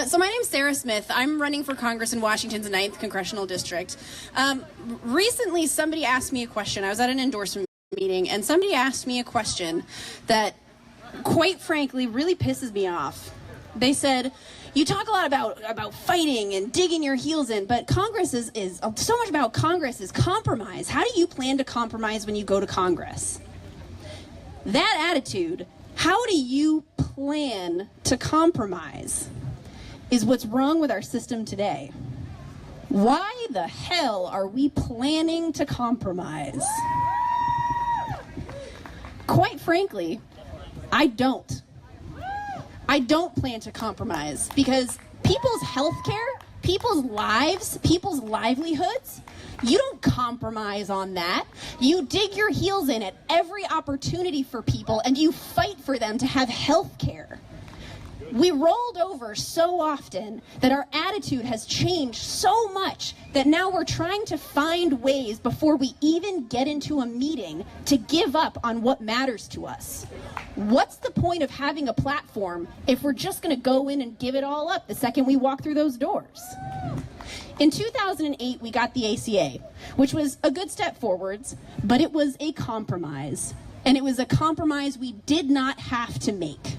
So my name's Sarah Smith. I'm running for Congress in Washington's 9th Congressional District. Recently, somebody asked me a question. I was at an endorsement meeting, and somebody asked me a question that, quite frankly, really pisses me off. They said, you talk a lot about fighting and digging your heels in, but Congress is so much about Congress is compromise. How do you plan to compromise when you go to Congress? That attitude, how do you plan to compromise, is what's wrong with our system today. Why the hell are we planning to compromise? Quite frankly, I don't plan to compromise, because people's health care, people's lives, people's livelihoods, you don't compromise on that. You dig your heels in at every opportunity for people, and you fight for them to have health care. We rolled over so often that our attitude has changed so much that now we're trying to find ways before we even get into a meeting to give up on what matters to us. What's the point of having a platform if we're just going to go in and give it all up the second we walk through those doors? In 2008, we got the ACA, which was a good step forwards, but it was a compromise. And it was a compromise we did not have to make.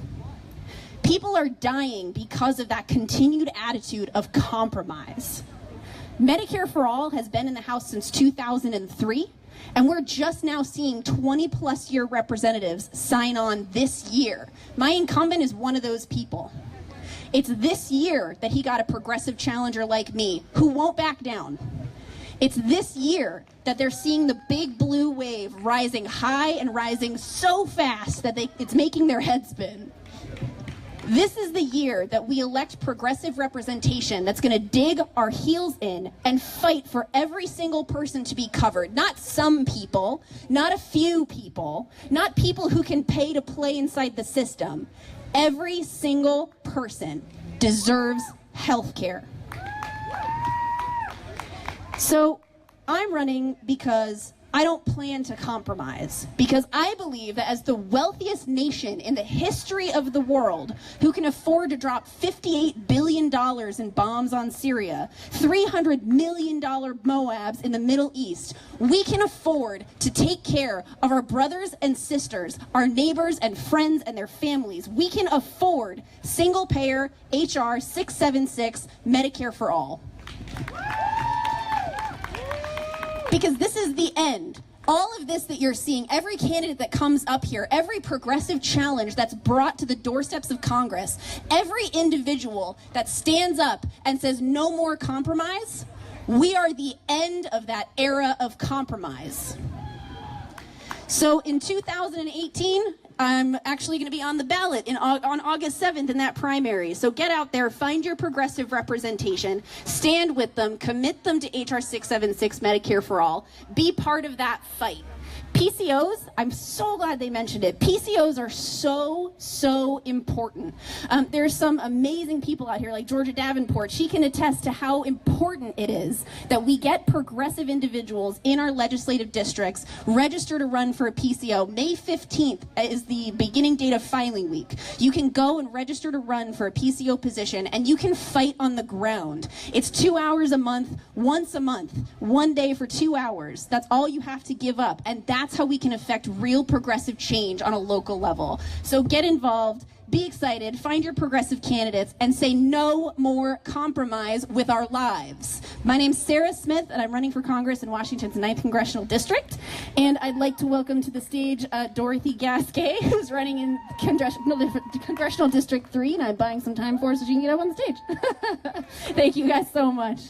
People are dying because of that continued attitude of compromise. Medicare for All has been in the House since 2003, and we're just now seeing 20-plus year representatives sign on this year. My incumbent is one of those people. It's this year that he got a progressive challenger like me who won't back down. It's this year that they're seeing the big blue wave rising high and rising so fast that it's making their head spin. This is the year that we elect progressive representation that's going to dig our heels in and fight for every single person to be covered. Not some people, not a few people, not people who can pay to play inside the system. Every single person deserves health care. So I'm running because I don't plan to compromise, because I believe that as the wealthiest nation in the history of the world, who can afford to drop $58 billion in bombs on Syria, $300 million Moabs in the Middle East, we can afford to take care of our brothers and sisters, our neighbors and friends and their families. We can afford single-payer HR 676 Medicare for all. Because this is the end. All of this that you're seeing, every candidate that comes up here, every progressive challenge that's brought to the doorsteps of Congress, every individual that stands up and says no more compromise, we are the end of that era of compromise. So in 2018, I'm actually going to be on the ballot on August 7th in that primary. So get out there, find your progressive representation, stand with them, commit them to HR 676 Medicare for All, be part of that fight. PCOs, I'm so glad they mentioned it. PCOs are so important. There's some amazing people out here like Georgia Davenport. She can attest to how important it is that we get progressive individuals in our legislative districts register to run for a PCO. May 15th is the beginning date of filing week. You can go and register to run for a PCO position, and you can fight on the ground. It's 2 hours a month, once a month, 1 day for 2 hours. That's all you have to give up, and that's how we can affect real progressive change on a local level. So get involved, be excited, find your progressive candidates, and say no more compromise with our lives. My name's Sarah Smith, and I'm running for Congress in Washington's 9th Congressional District. And I'd like to welcome to the stage Dorothy Gasquet, who's running in Congressional District 3, and I'm buying some time for her so she can get up on the stage. Thank you guys so much.